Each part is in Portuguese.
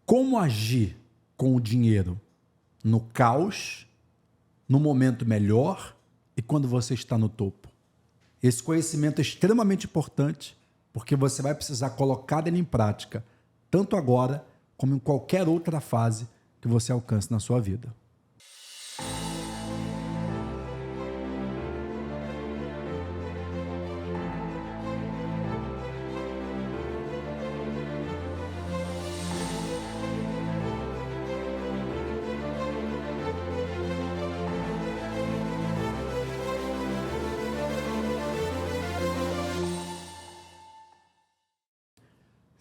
Como agir com o dinheiro no caos, no momento melhor e quando você está no topo. Esse conhecimento é extremamente importante porque você vai precisar colocar ele em prática, tanto agora como em qualquer outra fase que você alcance na sua vida.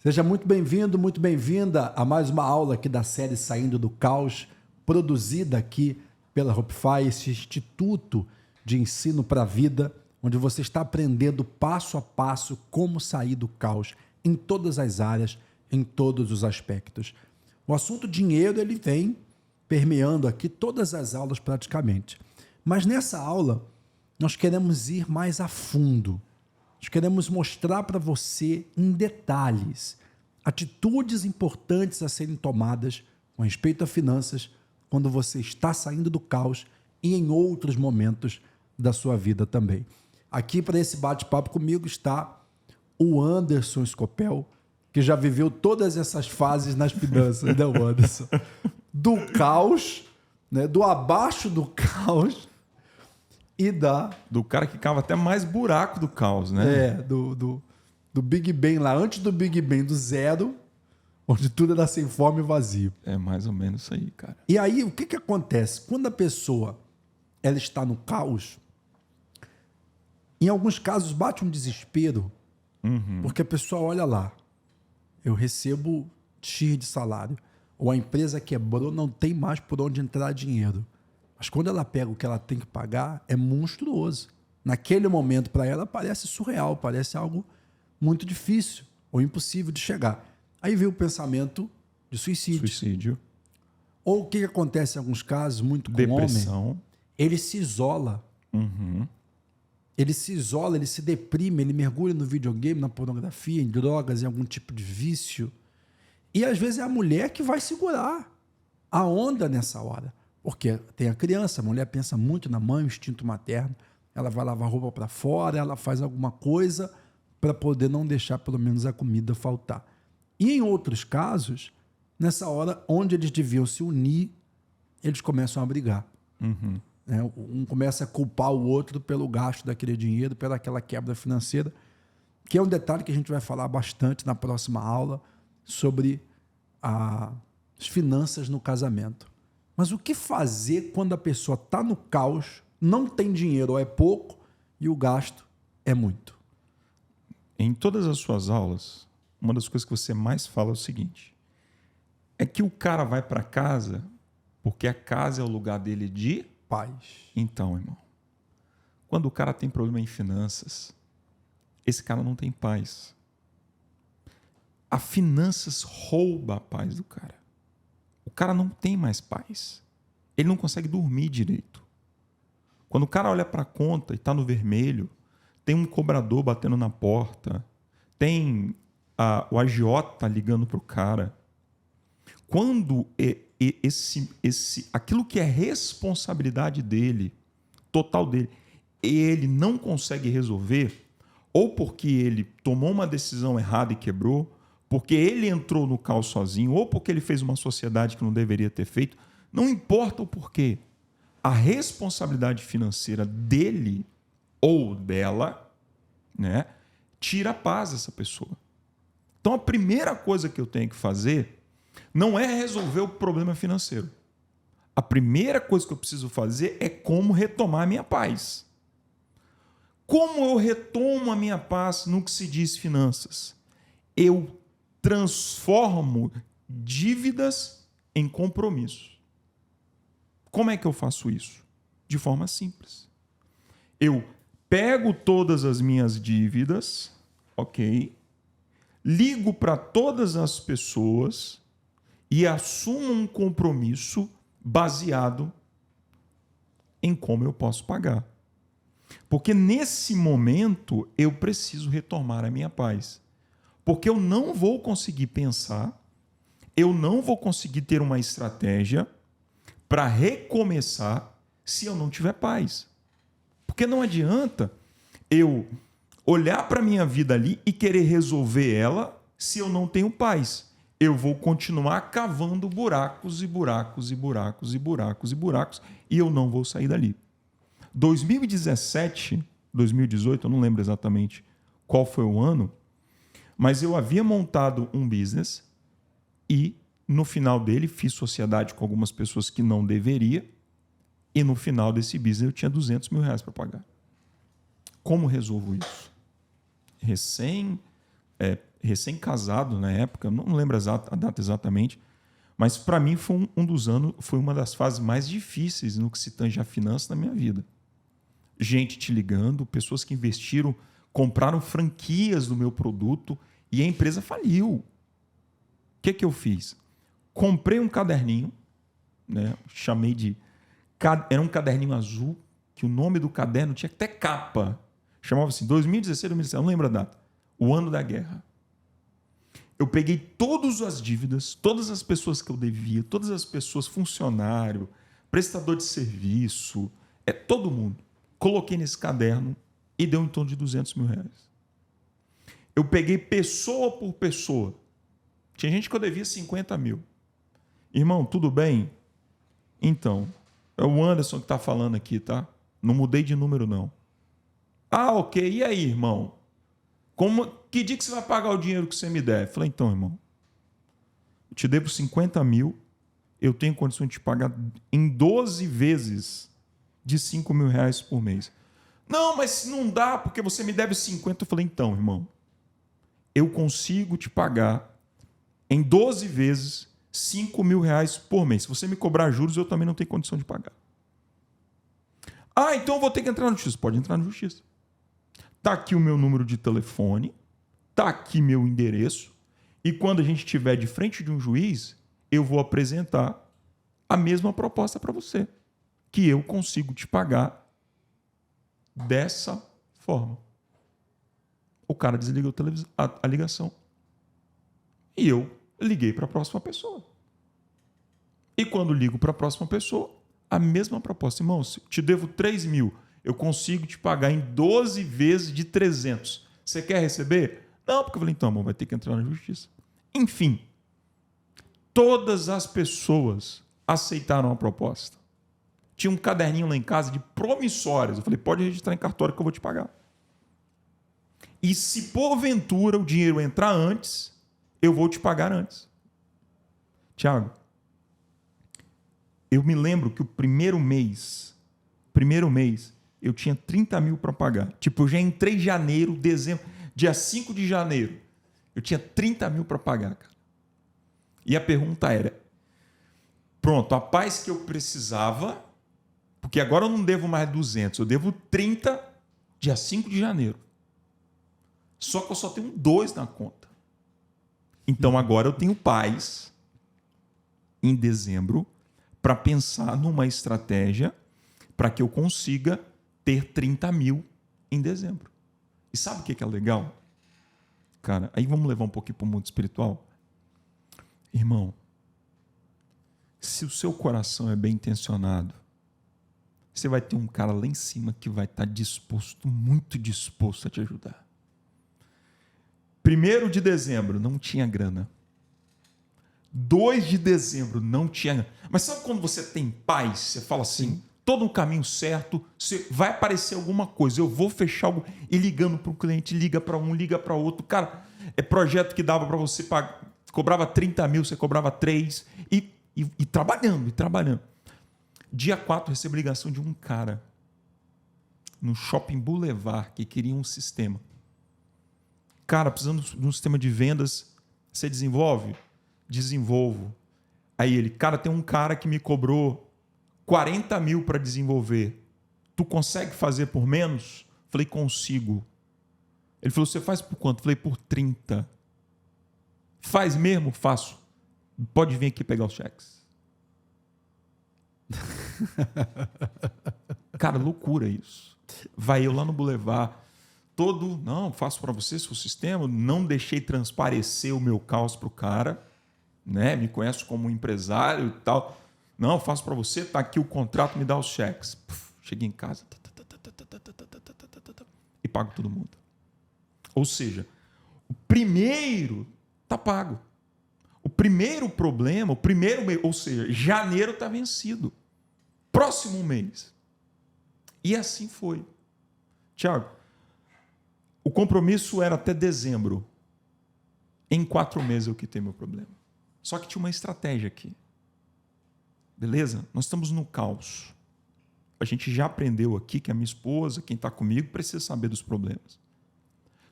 Seja muito bem-vindo, muito bem-vinda a mais uma aula aqui da série Saindo do Caos, produzida aqui pela Hopify, esse instituto de ensino para a vida, onde você está aprendendo passo a passo como sair do caos em todas as áreas, em todos os aspectos. O assunto dinheiro, ele vem permeando aqui todas as aulas praticamente. Mas nessa aula, nós queremos ir mais a fundo. Nós queremos mostrar para você em detalhes atitudes importantes a serem tomadas com respeito a finanças quando você está saindo do caos e em outros momentos da sua vida também. Aqui para esse bate-papo comigo está o Anderson Scopel, que já viveu todas essas fases nas finanças, né, Anderson? Do caos, né, do abaixo do caos, e do cara que cava até mais buraco do caos, né? Do Big Bang lá, antes do Big Bang, do zero, onde tudo era sem fome e vazio. É mais ou menos isso aí, cara. E aí, o que acontece? Quando a pessoa ela está no caos, em alguns casos bate um desespero, porque a pessoa olha lá, eu recebo X de salário, ou a empresa quebrou, não tem mais por onde entrar dinheiro. Mas quando ela pega o que ela tem que pagar, é monstruoso. Naquele momento, para ela, parece surreal, parece algo muito difícil ou impossível de chegar. Aí vem o pensamento de suicídio. Ou o que acontece em alguns casos, muito com o homem, ele se isola. Ele se isola, ele se deprime, ele mergulha no videogame, na pornografia, em drogas, em algum tipo de vício. E às vezes é a mulher que vai segurar a onda nessa hora. Porque tem a criança, a mulher pensa muito na mãe, o instinto materno, ela vai lavar roupa para fora, ela faz alguma coisa para poder não deixar pelo menos a comida faltar. E em outros casos, nessa hora onde eles deviam se unir, eles começam a brigar. Um começa a culpar o outro pelo gasto daquele dinheiro, pelaquela quebra financeira, que é um detalhe que a gente vai falar bastante na próxima aula sobre as finanças no casamento. Mas o que fazer quando a pessoa está no caos, não tem dinheiro ou é pouco e o gasto é muito? Em todas as suas aulas, uma das coisas que você mais fala é o seguinte: é que o cara vai para casa porque a casa é o lugar dele de paz. Então, irmão, quando o cara tem problema em finanças, esse cara não tem paz. A finanças rouba a paz do cara. O cara não tem mais paz. Ele não consegue dormir direito. Quando o cara olha para a conta e está no vermelho, tem um cobrador batendo na porta, tem o agiota ligando para o cara. Quando aquilo que é responsabilidade dele, total dele, ele não consegue resolver, ou porque ele tomou uma decisão errada e quebrou, porque ele entrou no caos sozinho, ou porque ele fez uma sociedade que não deveria ter feito, não importa o porquê. A responsabilidade financeira dele ou dela, né, tira a paz dessa pessoa. Então, a primeira coisa que eu tenho que fazer não é resolver o problema financeiro. A primeira coisa que eu preciso fazer é como retomar a minha paz. Como eu retomo a minha paz no que se diz finanças? Eu transformo dívidas em compromissos. Como é que eu faço isso? De forma simples. Eu pego todas as minhas dívidas, ok? Ligo para todas as pessoas e assumo um compromisso baseado em como eu posso pagar. Porque nesse momento eu preciso retomar a minha paz. Porque eu não vou conseguir pensar eu não vou conseguir ter uma estratégia para recomeçar se eu não tiver paz. Porque não adianta eu olhar para a minha vida ali e querer resolver ela se eu não tenho paz. Eu vou continuar cavando buracos e buracos e buracos e buracos e buracos e eu não vou sair dali. 2017, 2018, eu não lembro exatamente qual foi o ano, mas eu havia montado um business e no final dele fiz sociedade com algumas pessoas que não deveria e no final desse business eu tinha R$200 mil para pagar. Como resolvo isso? Recém-casado na época, não lembro a data exatamente, mas para mim foi um dos anos, foi uma das fases mais difíceis no que se tange a finanças na minha vida. Gente te ligando, pessoas que investiram, compraram franquias do meu produto e a empresa faliu. O que eu fiz? Comprei um caderninho, né? Chamei de... Era um caderninho azul, que o nome do caderno tinha até capa. Chamava assim, 2016, 2017, não lembro a data. O ano da guerra. Eu peguei todas as dívidas, todas as pessoas que eu devia, todas as pessoas, funcionário, prestador de serviço, todo mundo. Coloquei nesse caderno e deu em torno de R$200 mil. Eu peguei pessoa por pessoa. Tinha gente que eu devia 50 mil. Irmão, tudo bem? Então, é o Anderson que está falando aqui, tá? Não mudei de número, não. Ah, ok. E aí, irmão? Que dia que você vai pagar o dinheiro que você me der? Eu falei, então, irmão, eu te devo 50 mil, eu tenho condição de te pagar em 12 vezes de R$5 mil por mês. Não, mas não dá, porque você me deve 50. Eu falei, então, irmão, eu consigo te pagar em 12 vezes R$5 mil por mês. Se você me cobrar juros, eu também não tenho condição de pagar. Ah, então eu vou ter que entrar na justiça. Pode entrar na justiça. Está aqui o meu número de telefone, está aqui meu endereço, e quando a gente estiver de frente de um juiz, eu vou apresentar a mesma proposta para você, que eu consigo te pagar dessa forma. O cara desligou a ligação. E eu liguei para a próxima pessoa. E quando ligo para a próxima pessoa, a mesma proposta. Irmão, se te devo 3 mil, eu consigo te pagar em 12 vezes de 300. Você quer receber? Não, porque eu falei, então, irmão, vai ter que entrar na justiça. Enfim, todas as pessoas aceitaram a proposta. Tinha um caderninho lá em casa de promissórias. Eu falei, pode registrar em cartório que eu vou te pagar. E se porventura o dinheiro entrar antes, eu vou te pagar antes. Tiago, eu me lembro que o primeiro mês, eu tinha 30 mil para pagar. Tipo, eu já entrei em janeiro, dezembro, dia 5 de janeiro. Eu tinha 30 mil para pagar, cara. E a pergunta era, pronto, a paz que eu precisava, porque agora eu não devo mais 200, eu devo 30 dia 5 de janeiro. Só que eu só tenho 2 na conta. Então agora eu tenho paz em dezembro para pensar numa estratégia para que eu consiga ter 30 mil em dezembro. E sabe o que é legal? Cara, aí vamos levar um pouquinho para o mundo espiritual. Irmão, se o seu coração é bem intencionado, você vai ter um cara lá em cima que vai estar disposto, muito disposto a te ajudar. 1º de dezembro, não tinha grana. 2 de dezembro, não tinha grana. Mas sabe quando você tem paz? Você fala assim, estou no caminho certo, vai aparecer alguma coisa, eu vou fechar algo. E ligando para o cliente, liga para um, liga para outro. Cara, é projeto que dava para você pagar, cobrava 30 mil, você cobrava 3. E trabalhando. Dia 4, recebo ligação de um cara no Shopping Boulevard que queria um sistema. Cara, precisando de um sistema de vendas, você desenvolve? Desenvolvo. Aí ele, cara, tem um cara que me cobrou 40 mil para desenvolver. Tu consegue fazer por menos? Falei, consigo. Ele falou, você faz por quanto? Falei, por 30. Faz mesmo? Faço. Pode vir aqui pegar os cheques. Cara, loucura isso. Vai eu lá no Boulevard, não, faço para você seu sistema, não deixei transparecer o meu caos pro cara. né? Me conhece como um empresário e tal. Não, faço para você, tá aqui o contrato, me dá os cheques. Cheguei em casa e pago todo mundo. Ou seja, o primeiro tá pago. O primeiro problema, o primeiro mês, ou seja, janeiro está vencido. Próximo mês. E assim foi. Tiago, o compromisso era até dezembro. Em 4 meses eu quitei meu problema. Só que tinha uma estratégia aqui. Beleza? Nós estamos no caos. A gente já aprendeu aqui que a minha esposa, quem está comigo, precisa saber dos problemas.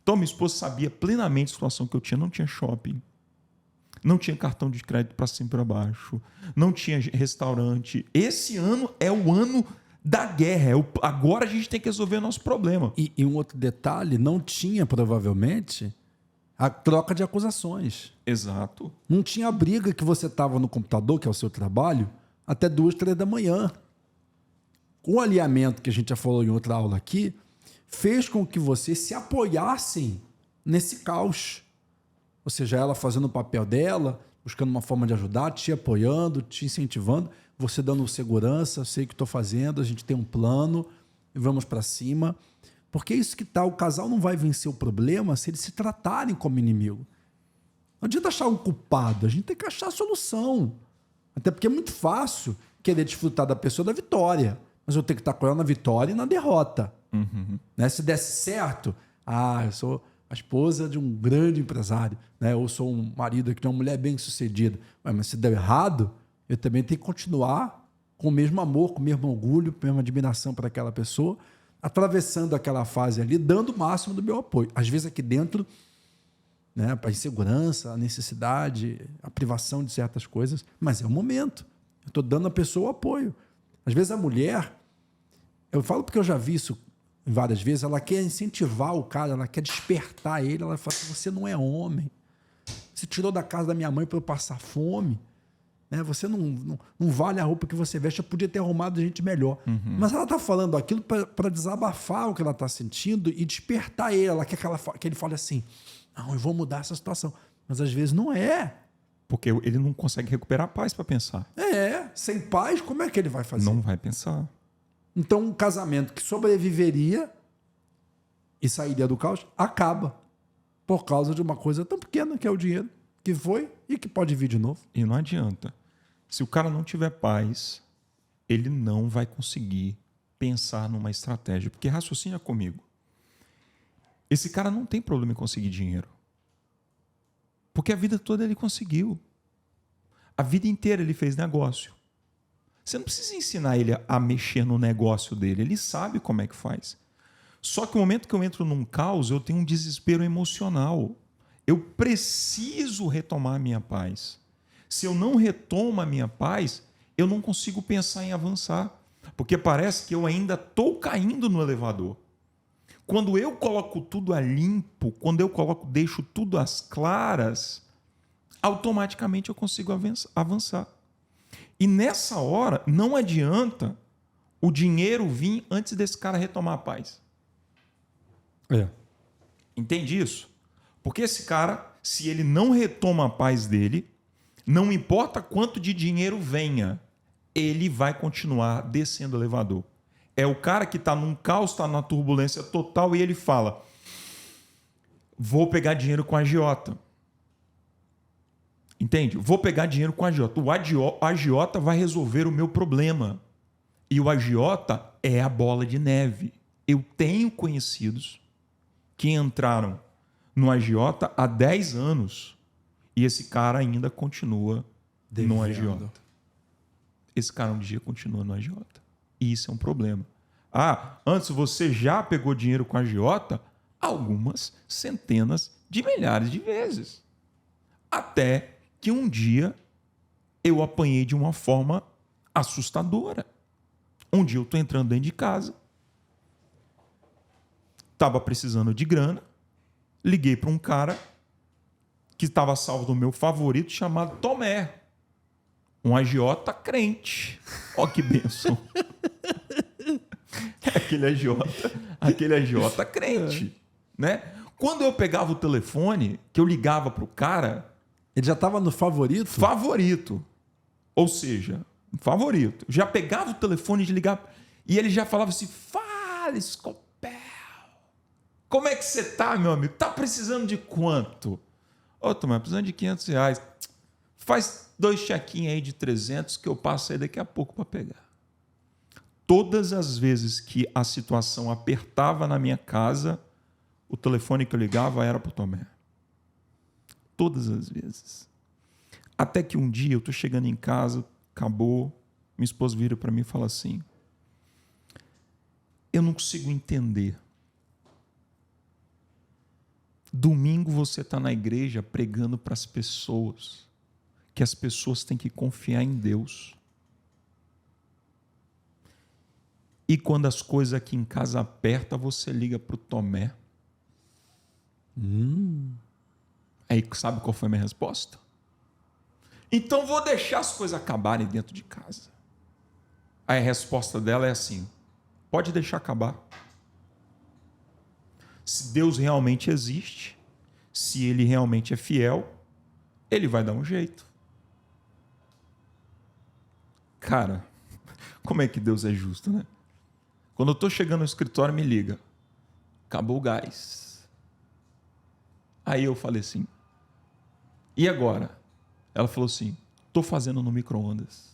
Então, minha esposa sabia plenamente a situação que eu tinha. Não tinha shopping. Não tinha cartão de crédito para cima e para baixo. Não tinha restaurante. Esse ano é o ano da guerra. Agora a gente tem que resolver o nosso problema. E um outro detalhe, não tinha, provavelmente, a troca de acusações. Exato. Não tinha a briga que você estava no computador, que é o seu trabalho, até 2, 3 da manhã. O alinhamento que a gente já falou em outra aula aqui fez com que vocês se apoiassem nesse caos. Ou seja, ela fazendo o papel dela, buscando uma forma de ajudar, te apoiando, te incentivando, você dando segurança, sei o que estou fazendo, a gente tem um plano e vamos para cima. Porque é isso que tá, o casal não vai vencer o problema se eles se tratarem como inimigo. Não adianta achar um culpado, a gente tem que achar a solução. Até porque é muito fácil querer desfrutar da pessoa da vitória, mas eu tenho que estar com ela na vitória e na derrota. Uhum. Né? Se desse certo, eu sou a esposa de um grande empresário, né? Ou sou um marido de uma mulher bem-sucedida. Mas se der errado, eu também tenho que continuar com o mesmo amor, com o mesmo orgulho, com a mesma admiração para aquela pessoa, atravessando aquela fase ali, dando o máximo do meu apoio. Às vezes aqui dentro, né, a insegurança, a necessidade, a privação de certas coisas, mas é o momento. Eu estou dando à pessoa o apoio. Às vezes a mulher, eu falo porque eu já vi isso várias vezes, ela quer incentivar o cara, ela quer despertar ele, ela fala assim, você não é homem, você tirou da casa da minha mãe para eu passar fome, né? Você não vale a roupa que você veste, eu podia ter arrumado gente melhor. Uhum. Mas ela está falando aquilo para desabafar o que ela está sentindo e despertar ele, ela quer que ele fale assim, não, eu vou mudar essa situação, mas às vezes não é. Porque ele não consegue recuperar a paz para pensar. Sem paz, como é que ele vai fazer? Não vai pensar. Então, um casamento que sobreviveria e sairia do caos, acaba por causa de uma coisa tão pequena que é o dinheiro, que foi e que pode vir de novo. E não adianta. Se o cara não tiver paz, ele não vai conseguir pensar numa estratégia. Porque raciocina comigo. Esse cara não tem problema em conseguir dinheiro. Porque a vida toda ele conseguiu. A vida inteira ele fez negócio. Você não precisa ensinar ele a mexer no negócio dele. Ele sabe como é que faz. Só que no momento que eu entro num caos, eu tenho um desespero emocional. Eu preciso retomar a minha paz. Se eu não retomo a minha paz, eu não consigo pensar em avançar. Porque parece que eu ainda estou caindo no elevador. Quando eu coloco tudo a limpo, quando eu deixo tudo às claras, automaticamente eu consigo avançar. E nessa hora, não adianta o dinheiro vir antes desse cara retomar a paz. Entende isso? Porque esse cara, se ele não retoma a paz dele, não importa quanto de dinheiro venha, ele vai continuar descendo o elevador. É o cara que está num caos, está na turbulência total e ele fala, vou pegar dinheiro com a agiota. Entende? Vou pegar dinheiro com a agiota. O agiota vai resolver o meu problema. E o agiota é a bola de neve. Eu tenho conhecidos que entraram no agiota há 10 anos e esse cara ainda continua no agiota. Esse cara um dia continua no agiota. E isso é um problema. Antes você já pegou dinheiro com a agiota? Algumas centenas de milhares de vezes. Até que um dia eu apanhei de uma forma assustadora. Um dia eu estou entrando dentro de casa, estava precisando de grana, liguei para um cara que estava salvo do meu favorito chamado Tomé, um agiota crente. Ó que bênção. Aquele agiota crente. Né? Quando eu pegava o telefone, que eu ligava para o cara, Ele já estava no favorito? Favorito. Ou seja, favorito. Já pegava o telefone de ligar e ele já falava assim: fala, Scopel. Como é que você tá, meu amigo? Tá precisando de quanto? Ô, Tomé, precisando de R$ 500. Faz 2 chequinhos aí de 300 que eu passo aí daqui a pouco para pegar. Todas as vezes que a situação apertava na minha casa, o telefone que eu ligava era para o Tomé. Todas as vezes. Até que um dia eu estou chegando em casa, acabou, minha esposa vira para mim e fala assim: eu não consigo entender. Domingo você está na igreja pregando para as pessoas que as pessoas têm que confiar em Deus. E quando as coisas aqui em casa apertam, você liga para o Tomé. Aí sabe qual foi a minha resposta? Então vou deixar as coisas acabarem dentro de casa. Aí a resposta dela é assim: pode deixar acabar. Se Deus realmente existe, se Ele realmente é fiel, Ele vai dar um jeito. Cara, como é que Deus é justo, né? Quando eu estou chegando no escritório, me liga: acabou o gás. Aí eu falei assim: e agora? Ela falou assim: estou fazendo no micro-ondas.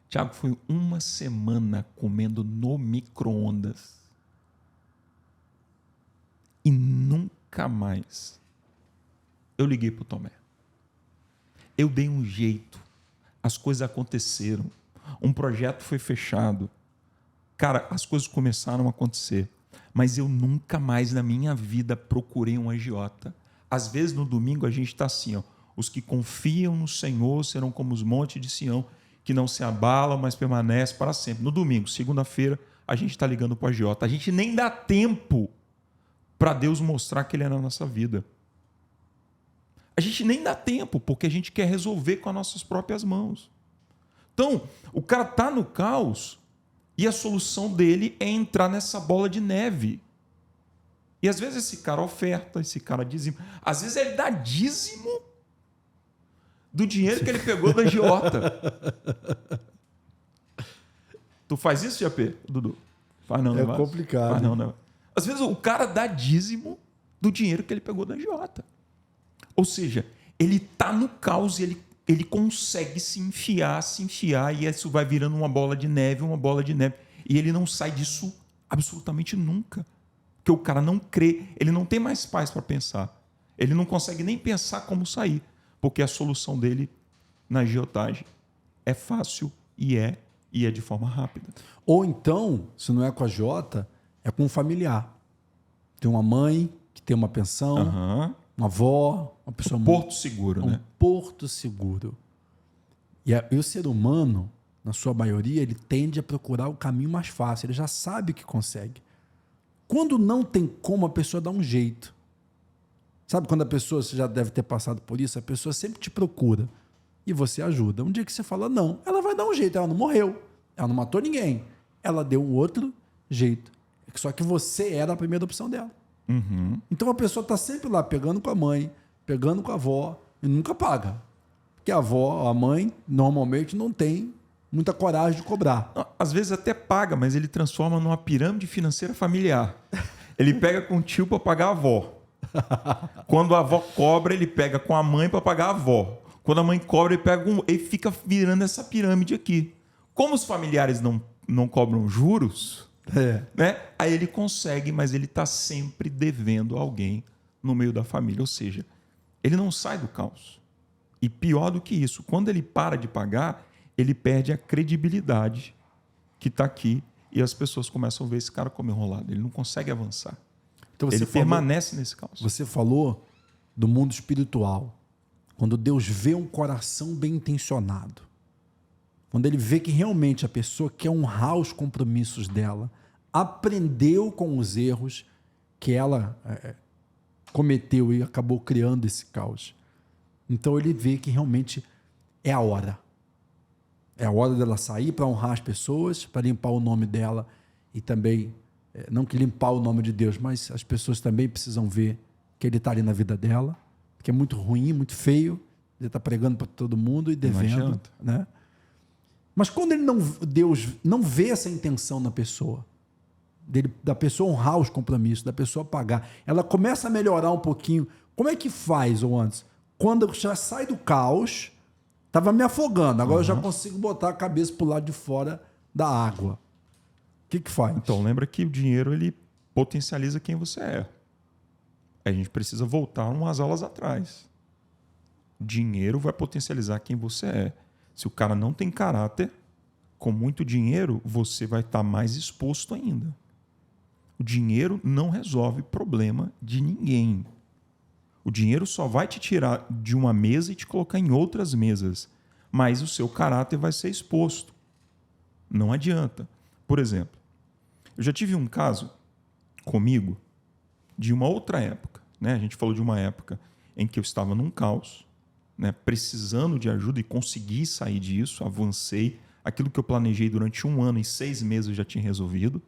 Tiago, foi 1 semana comendo no micro-ondas. E nunca mais eu liguei para o Tomé. Eu dei um jeito. As coisas aconteceram. Um projeto foi fechado. Cara, as coisas começaram a acontecer. Mas eu nunca mais na minha vida procurei um agiota. Às vezes no domingo a gente está assim, ó: os que confiam no Senhor serão como os montes de Sião, que não se abalam, mas permanecem para sempre. No domingo, segunda-feira, a gente está ligando para o agiota. A gente nem dá tempo para Deus mostrar que Ele é na nossa vida. A gente nem dá tempo, porque a gente quer resolver com as nossas próprias mãos. Então, o cara está no caos e a solução dele é entrar nessa bola de neve. E às vezes esse cara oferta, esse cara dizima. Às vezes ele dá dízimo do dinheiro que ele pegou da agiota. Tu faz isso, JP, Dudu? Faz não, É não complicado. Faz não, não. Às vezes o cara dá dízimo do dinheiro que ele pegou da agiota. Ou seja, ele está no caos e ele consegue se enfiar, e isso vai virando uma bola de neve. E ele não sai disso absolutamente nunca. Porque o cara não crê, ele não tem mais paz para pensar. Ele não consegue nem pensar como sair, porque a solução dele na agiotagem é fácil e é de forma rápida. Ou então, se não é com a agiota, é com um familiar. Tem uma mãe que tem uma pensão, uma avó, uma pessoa... Porto seguro, né? Um porto seguro. E o ser humano, na sua maioria, ele tende a procurar o caminho mais fácil. Ele já sabe que consegue. Quando não tem como, a pessoa dá um jeito. Sabe quando a pessoa, você já deve ter passado por isso, a pessoa sempre te procura e você ajuda. Um dia que você fala não, ela vai dar um jeito. Ela não morreu, ela não matou ninguém. Ela deu um outro jeito. Só que você era a primeira opção dela. Então a pessoa está sempre lá pegando com a mãe, pegando com a avó e nunca paga. Porque a avó, a mãe, normalmente não tem muita coragem de cobrar. Às vezes até paga, mas ele transforma numa pirâmide financeira familiar. Ele pega com o tio para pagar a avó. Quando a avó cobra, ele pega com a mãe para pagar a avó. Quando a mãe cobra, ele fica virando essa pirâmide aqui. Como os familiares não cobram juros, né? Aí ele consegue, mas ele está sempre devendo a alguém no meio da família. Ou seja, ele não sai do caos. E pior do que isso, quando ele para de pagar, ele perde a credibilidade que está aqui e as pessoas começam a ver esse cara como enrolado. Ele não consegue avançar. Então ele permanece nesse caos. Você falou do mundo espiritual. Quando Deus vê um coração bem intencionado, quando Ele vê que realmente a pessoa quer honrar os compromissos dela, aprendeu com os erros que ela cometeu e acabou criando esse caos. Então Ele vê que realmente é a hora. É a hora dela sair para honrar as pessoas, para limpar o nome dela e também, não que limpar o nome de Deus, mas as pessoas também precisam ver que Ele está ali na vida dela, porque é muito ruim, muito feio. Ele está pregando para todo mundo e devendo. Né? Mas quando Deus não vê essa intenção na pessoa, da pessoa honrar os compromissos, da pessoa pagar, ela começa a melhorar um pouquinho. Como é que faz, ou antes? Quando eu já sai do caos, estava me afogando, agora eu já consigo botar a cabeça para o lado de fora da água. O que faz? Então, lembra que o dinheiro ele potencializa quem você é. A gente precisa voltar umas aulas atrás. O dinheiro vai potencializar quem você é. Se o cara não tem caráter, com muito dinheiro, você vai estar mais exposto ainda. O dinheiro não resolve problema de ninguém. O dinheiro só vai te tirar de uma mesa e te colocar em outras mesas. Mas o seu caráter vai ser exposto. Não adianta. Por exemplo, eu já tive um caso comigo de uma outra época. Né? A gente falou de uma época em que eu estava num caos, né? Precisando de ajuda e consegui sair disso, avancei. Aquilo que eu planejei durante 1 ano e 6 meses eu já tinha resolvido.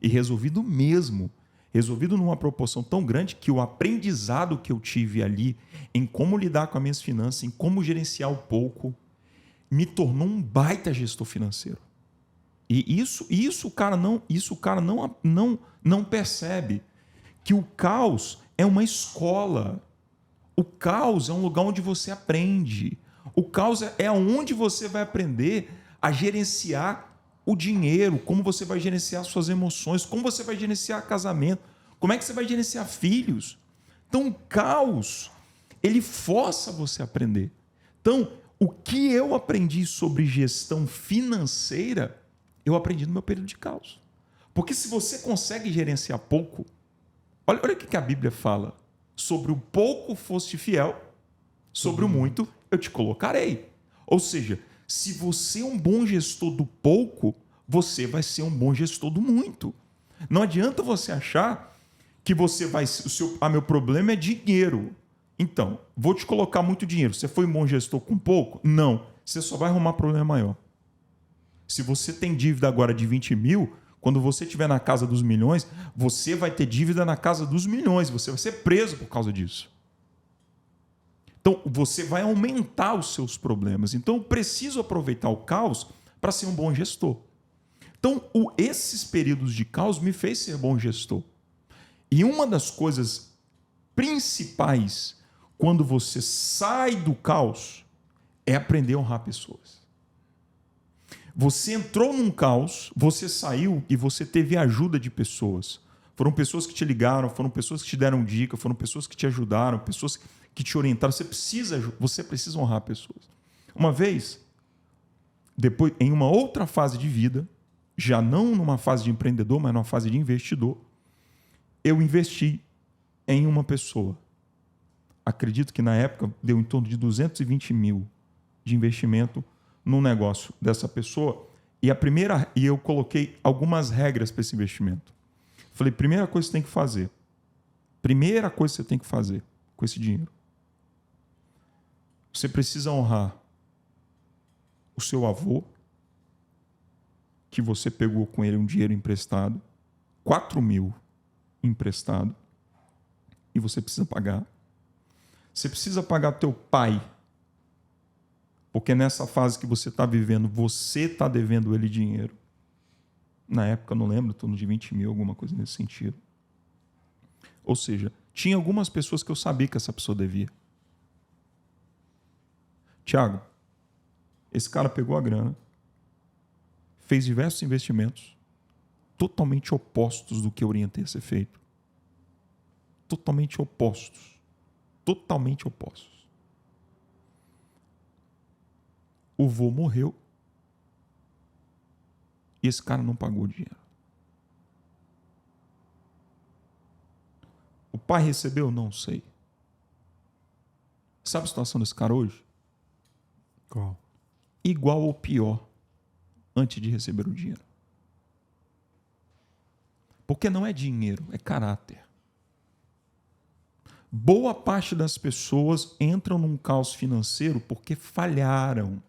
E resolvido mesmo. Resolvido numa proporção tão grande que o aprendizado que eu tive ali em como lidar com as minhas finanças, em como gerenciar o pouco, me tornou um baita gestor financeiro. E isso o cara não percebe. Que o caos é uma escola. O caos é um lugar onde você aprende. O caos é onde você vai aprender a gerenciar o dinheiro, como você vai gerenciar suas emoções, como você vai gerenciar casamento, como é que você vai gerenciar filhos. Então, o caos, ele força você a aprender. Então, o que eu aprendi sobre gestão financeira, eu aprendi no meu período de caos. Porque se você consegue gerenciar pouco, olha o que a Bíblia fala. Sobre o pouco foste fiel, sobre o muito eu te colocarei. Ou seja, se você é um bom gestor do pouco, você vai ser um bom gestor do muito. Não adianta você achar que você vai... meu problema é dinheiro. Então, vou te colocar muito dinheiro. Você foi um bom gestor com pouco? Não. Você só vai arrumar problema maior. Se você tem dívida agora de 20 mil... Quando você estiver na casa dos milhões, você vai ter dívida na casa dos milhões. Você vai ser preso por causa disso. Então, você vai aumentar os seus problemas. Então, eu preciso aproveitar o caos para ser um bom gestor. Então, esses períodos de caos me fez ser bom gestor. E uma das coisas principais quando você sai do caos é aprender a honrar pessoas. Você entrou num caos, você saiu e você teve a ajuda de pessoas. Foram pessoas que te ligaram, foram pessoas que te deram dica, foram pessoas que te ajudaram, pessoas que te orientaram. Você precisa honrar pessoas. Uma vez, depois, em uma outra fase de vida, já não numa fase de empreendedor, mas numa fase de investidor, eu investi em uma pessoa. Acredito que na época deu em torno de 220 mil de investimento num negócio dessa pessoa, e eu coloquei algumas regras para esse investimento. Falei, primeira coisa que você tem que fazer com esse dinheiro. Você precisa honrar o seu avô, que você pegou com ele um dinheiro emprestado, 4 mil emprestado, e você precisa pagar. Você precisa pagar teu pai, porque nessa fase que você está vivendo, você está devendo ele dinheiro. Na época, não lembro, em torno de 20 mil, alguma coisa nesse sentido. Ou seja, tinha algumas pessoas que eu sabia que essa pessoa devia. Tiago, esse cara pegou a grana, fez diversos investimentos totalmente opostos do que eu orientei a ser feito. Totalmente opostos. Totalmente opostos. O vô morreu e esse cara não pagou o dinheiro. O pai recebeu? Não sei. Sabe a situação desse cara hoje? Qual? Igual ou pior antes de receber o dinheiro. Porque não é dinheiro, é caráter. Boa parte das pessoas entram num caos financeiro porque falharam.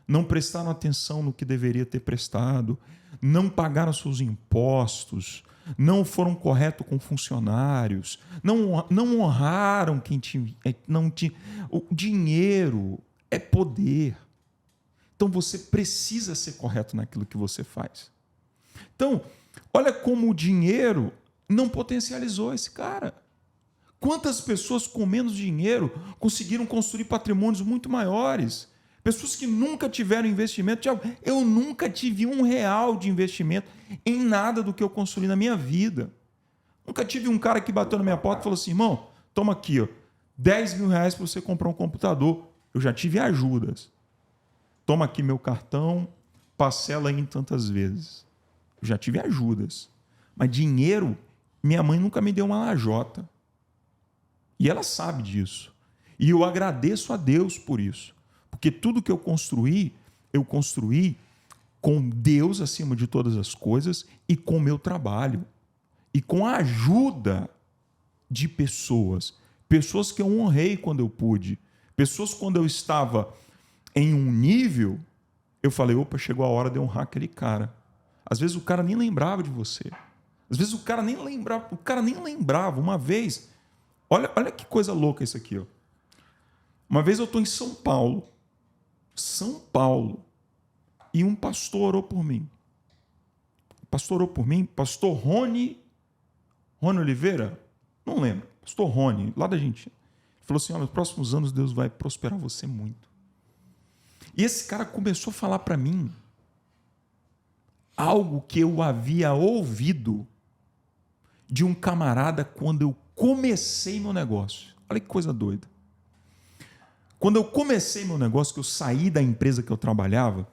Não prestaram atenção no que deveria ter prestado, não pagaram seus impostos, não foram corretos com funcionários, não honraram quem tinha, não tinha. O dinheiro é poder. Então você precisa ser correto naquilo que você faz. Então, olha como o dinheiro não potencializou esse cara. Quantas pessoas com menos dinheiro conseguiram construir patrimônios muito maiores? Pessoas que nunca tiveram investimento. Tiago, eu nunca tive R$1 de investimento em nada do que eu construí na minha vida. Nunca tive um cara que bateu na minha porta e falou assim, irmão, toma aqui, ó, R$10.000 para você comprar um computador. Eu já tive ajudas. Toma aqui meu cartão, parcela em tantas vezes. Eu já tive ajudas. Mas dinheiro, minha mãe nunca me deu uma lajota. E ela sabe disso. E eu agradeço a Deus por isso. Porque tudo que eu construí com Deus acima de todas as coisas e com o meu trabalho. E com a ajuda de pessoas. Pessoas que eu honrei quando eu pude. Pessoas quando eu estava em um nível, eu falei, opa, chegou a hora de honrar aquele cara. Às vezes o cara nem lembrava de você. Às vezes o cara nem lembrava. Uma vez, olha que coisa louca isso aqui. Ó. Uma vez eu estou em São Paulo, e um pastor orou por mim. Pastor Rony Oliveira? Não lembro. Pastor Rony, lá da Argentina. Ele falou assim, olha, nos próximos anos Deus vai prosperar você muito. E esse cara começou a falar para mim algo que eu havia ouvido de um camarada quando eu comecei meu negócio. Olha que coisa doida. Quando eu comecei meu negócio, que eu saí da empresa que eu trabalhava,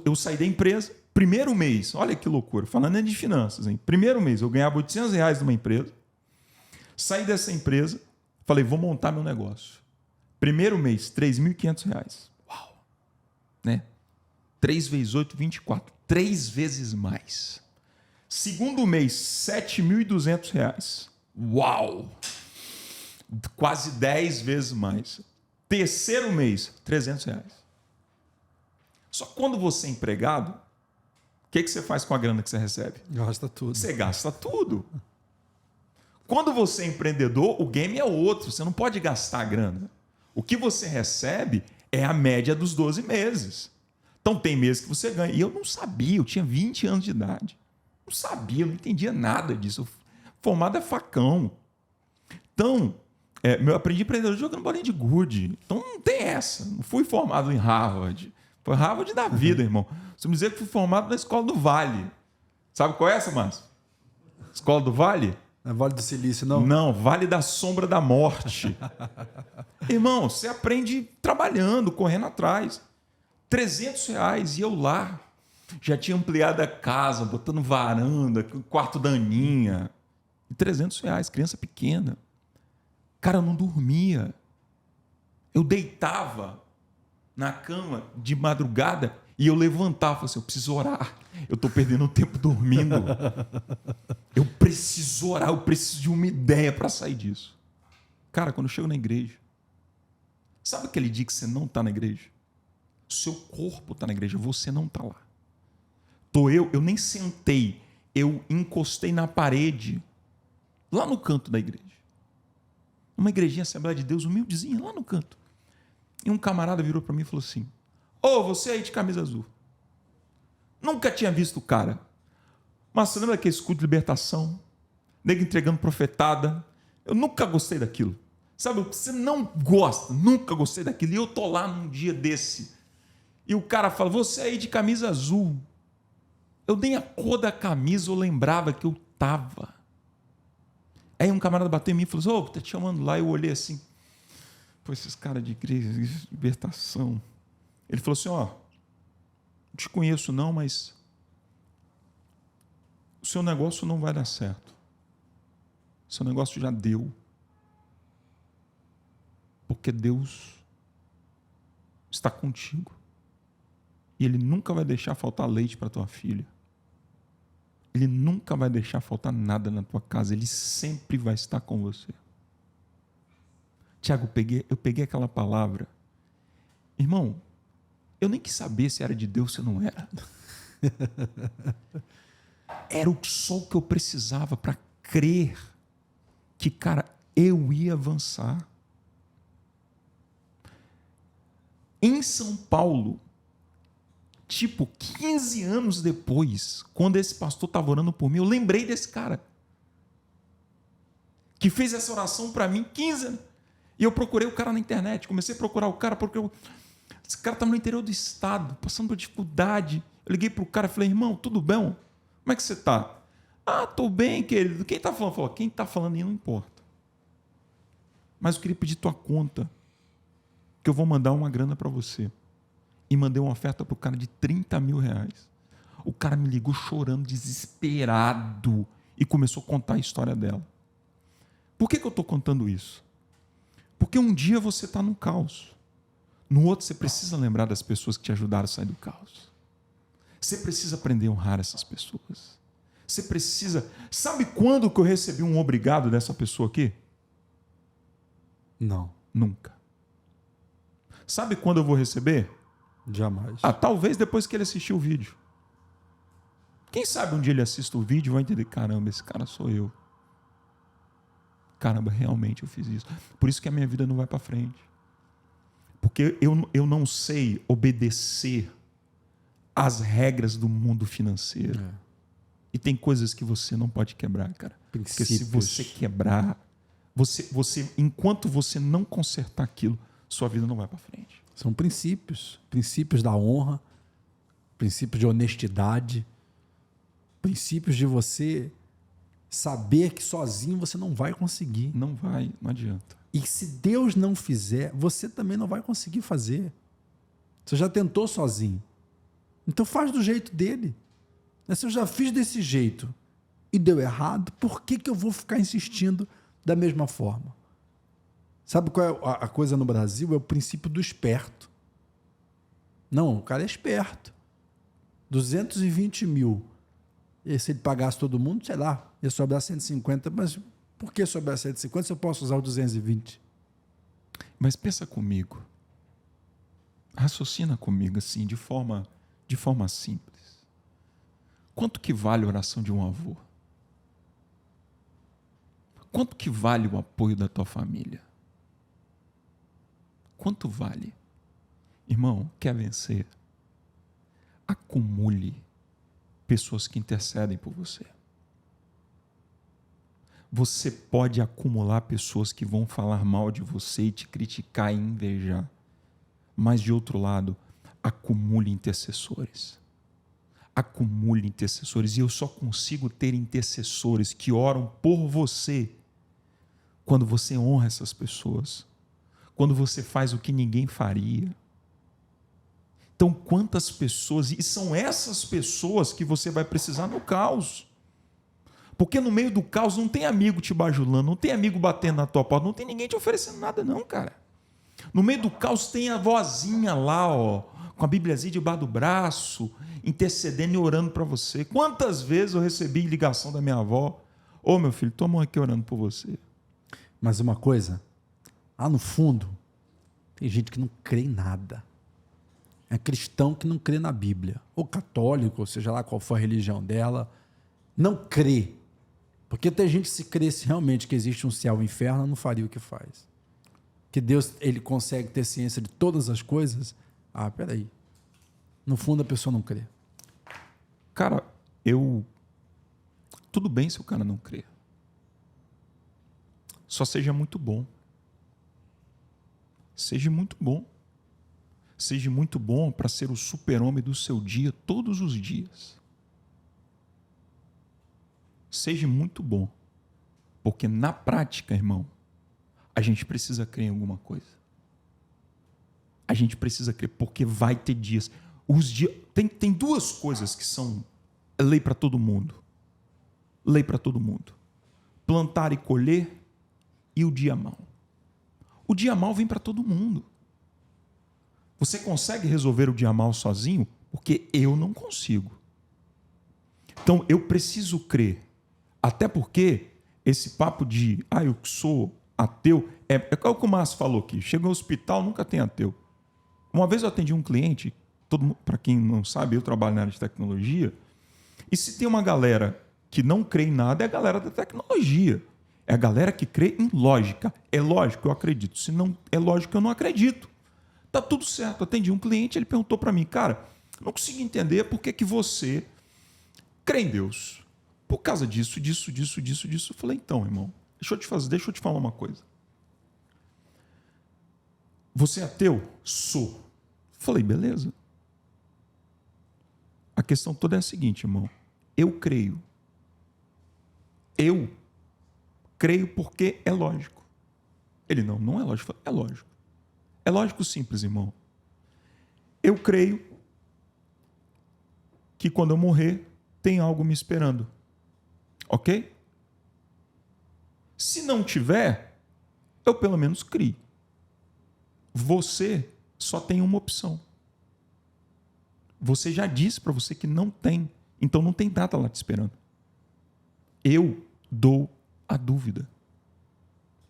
eu saí da empresa, primeiro mês, olha que loucura, falando de finanças, hein? Primeiro mês, eu ganhava R$800 numa empresa, saí dessa empresa, falei, vou montar meu negócio. Primeiro mês, R$3.500. Uau! Né? 3 vezes 8, 24. 3 vezes mais. Segundo mês, R$7.200. Uau! Quase 10 vezes mais. Terceiro mês, R$300. Só que quando você é empregado, o que você faz com a grana que você recebe? Gasta tudo. Você gasta tudo. Quando você é empreendedor, o game é outro. Você não pode gastar a grana. O que você recebe é a média dos 12 meses. Então tem meses que você ganha. E eu não sabia, eu tinha 20 anos de idade. Não sabia, eu não entendia nada disso. Formado é facão. Então, eu aprendi empreendedor jogando bolinha de gude. Então não tem essa. Não fui formado em Harvard. Foi Harvard da vida, irmão. Você me dizer que fui formado na Escola do Vale. Sabe qual é essa, Márcio? Escola do Vale? Não é Vale do Silício, não? Não, Vale da Sombra da Morte. Irmão, você aprende trabalhando, correndo atrás. R$300 e eu lá. Já tinha ampliado a casa, botando varanda, quarto da Aninha. E R$300, criança pequena. Cara, eu não dormia. Eu deitava na cama de madrugada e eu levantava e falava assim, eu preciso orar. Eu estou perdendo tempo dormindo. Eu preciso orar, eu preciso de uma ideia para sair disso. Cara, quando eu chego na igreja, sabe aquele dia que você não está na igreja? Seu corpo está na igreja, você não está lá. Eu nem sentei, eu encostei na parede, lá no canto da igreja. Uma igrejinha Assembleia de Deus, humildezinha, lá no canto. E um camarada virou para mim e falou assim, você aí de camisa azul. Nunca tinha visto o cara. Mas você lembra daquele escudo de libertação? Nego entregando profetada. Eu nunca gostei daquilo. Sabe, você não gosta, nunca gostei daquilo. E eu tô lá num dia desse. E o cara fala, você aí de camisa azul. Eu nem a cor da camisa eu lembrava que eu tava. Aí um camarada bateu em mim e falou assim, tá te chamando lá. Eu olhei assim, pô, esses caras de igreja, de libertação. Ele falou assim, não te conheço não, mas o seu negócio não vai dar certo. O seu negócio já deu. Porque Deus está contigo. E Ele nunca vai deixar faltar leite para tua filha. Ele nunca vai deixar faltar nada na tua casa. Ele sempre vai estar com você. Tiago, eu peguei aquela palavra. Irmão, eu nem quis saber se era de Deus ou se não era. Era só o que eu precisava para crer que, cara, eu ia avançar. Em São Paulo, tipo, 15 anos depois, quando esse pastor estava orando por mim, eu lembrei desse cara que fez essa oração para mim 15 anos. E eu procurei o cara na internet, comecei a procurar o cara, porque esse cara estava no interior do estado, passando por dificuldade. Eu liguei para o cara e falei, irmão, tudo bem? Como é que você está? Ah, estou bem, querido. Quem está falando? Falou, quem está falando aí não importa. Mas eu queria pedir tua conta, que eu vou mandar uma grana para você. E mandei uma oferta para o cara de 30 mil reais. O cara me ligou chorando, desesperado, e começou a contar a história dela. Por que eu estou contando isso? Porque um dia você está no caos. No outro, você precisa lembrar das pessoas que te ajudaram a sair do caos. Você precisa aprender a honrar essas pessoas. Você precisa... Sabe quando que eu recebi um obrigado dessa pessoa aqui? Não. Nunca. Sabe quando eu vou receber? Jamais. Talvez depois que ele assistir o vídeo. Quem sabe um dia ele assista o vídeo e vai entender, caramba, esse cara sou eu. Caramba, realmente eu fiz isso. Por isso que a minha vida não vai para frente. Porque eu não sei obedecer às regras do mundo financeiro. É. E tem coisas que você não pode quebrar, cara. Princípios. Porque se você quebrar, você, enquanto você não consertar aquilo, sua vida não vai para frente. São princípios. Princípios da honra, princípios de honestidade, princípios de você saber que sozinho você não vai conseguir. Não vai, não adianta. E se Deus não fizer, você também não vai conseguir fazer. Você já tentou sozinho. Então faz do jeito dele. Se eu já fiz desse jeito e deu errado, por que eu vou ficar insistindo da mesma forma? Sabe qual é a coisa no Brasil? É o princípio do esperto. Não, o cara é esperto. 220 mil. E se ele pagasse todo mundo, sei lá, ia sobrar 150, mas por que sobrar 150 se eu posso usar o 220? Mas pensa comigo. Raciocina comigo assim, de forma simples. Quanto que vale a oração de um avô? Quanto que vale o apoio da tua família? Quanto vale? Irmão, quer vencer? Acumule pessoas que intercedem por você. Você pode acumular pessoas que vão falar mal de você e te criticar e invejar. Mas, de outro lado, acumule intercessores. Acumule intercessores. E eu só consigo ter intercessores que oram por você quando você honra essas pessoas. Quando você faz o que ninguém faria. Então, quantas pessoas... E são essas pessoas que você vai precisar no caos. Porque no meio do caos não tem amigo te bajulando, não tem amigo batendo na tua porta, não tem ninguém te oferecendo nada não, cara. No meio do caos tem a vozinha lá, ó, com a Bíbliazinha debaixo do braço, intercedendo e orando para você. Quantas vezes eu recebi ligação da minha avó, ô meu filho, tua mãe aqui orando por você. Mas uma coisa, lá no fundo, tem gente que não crê em nada. É cristão que não crê na Bíblia, ou católico, ou seja lá qual for a religião dela, não crê. Porque tem gente que se cresce realmente que existe um céu e um inferno, não faria o que faz. Que Deus ele consegue ter ciência de todas as coisas. Peraí. No fundo a pessoa não crê. Cara, tudo bem se o cara não crê. Só seja muito bom. Seja muito bom. Seja muito bom para ser o super-homem do seu dia todos os dias. Seja muito bom. Porque na prática, irmão, a gente precisa crer em alguma coisa. A gente precisa crer, porque vai ter dias. Tem duas coisas que são lei para todo mundo. Lei para todo mundo. Plantar e colher e o dia mau. O dia mau vem para todo mundo. Você consegue resolver o dia mau sozinho? Porque eu não consigo. Então, eu preciso crer. Até porque esse papo de eu sou ateu, é o que o Márcio falou aqui. Chega no hospital, nunca tem ateu. Uma vez eu atendi um cliente Para quem não sabe, eu trabalho na área de tecnologia. E se tem uma galera que não crê em nada, é a galera da tecnologia. É a galera que crê em lógica. É lógico, eu acredito. Se não é lógico, eu não acredito. Tá tudo certo. Atendi um cliente, ele perguntou para mim, cara, não consigo entender por que você crê em Deus. Por causa disso. Eu falei, então, irmão, deixa eu te falar uma coisa. Você é ateu? Sou. Falei, beleza. A questão toda é a seguinte, irmão. Eu creio porque é lógico. Ele, não é lógico. É lógico. É lógico simples, irmão. Eu creio que quando eu morrer, tem algo me esperando. Ok? Se não tiver, eu pelo menos crio. Você só tem uma opção. Você já disse para você que não tem. Então não tem nada lá te esperando. Eu dou a dúvida.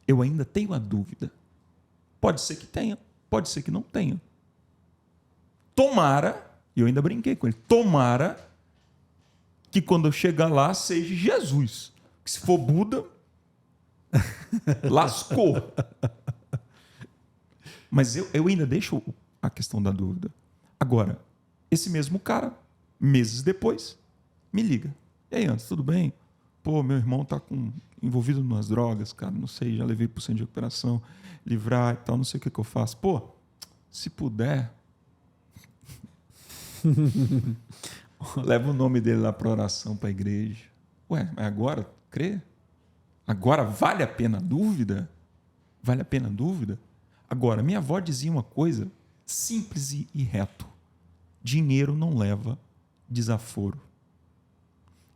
Eu ainda tenho a dúvida. Pode ser que tenha, pode ser que não tenha. Tomara, e eu ainda brinquei com ele, tomara que quando eu chegar lá seja Jesus. Que se for Buda, lascou. Mas eu ainda deixo a questão da dúvida. Agora, esse mesmo cara, meses depois, me liga. E aí, Anderson, tudo bem? Pô, meu irmão tá envolvido nas drogas, cara, não sei, já levei pro centro de recuperação, livrar e tal, não sei o que eu faço. Pô, se puder, leva o nome dele lá pra oração, pra igreja. Ué, mas agora, crê? Agora vale a pena a dúvida? Vale a pena a dúvida? Agora, minha avó dizia uma coisa simples e reto. Dinheiro não leva desaforo.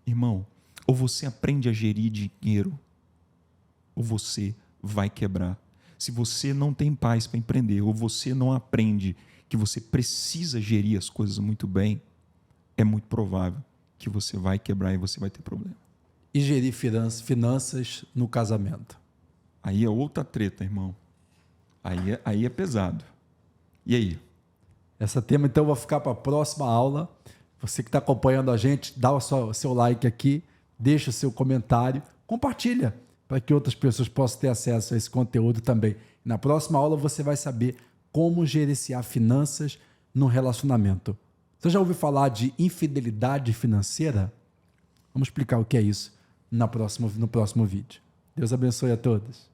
Irmão, ou você aprende a gerir dinheiro, ou você vai quebrar. Se você não tem paz para empreender, ou você não aprende que você precisa gerir as coisas muito bem, é muito provável que você vai quebrar e você vai ter problema. E gerir finanças no casamento? Aí é outra treta, irmão. Aí é pesado. E aí? Esse tema, então, vai ficar para a próxima aula. Você que está acompanhando a gente, dá o seu like aqui, deixa o seu comentário, compartilha para que outras pessoas possam ter acesso a esse conteúdo também. Na próxima aula você vai saber como gerenciar finanças no relacionamento. Você já ouviu falar de infidelidade financeira? Vamos explicar o que é isso no próximo vídeo. Deus abençoe a todos.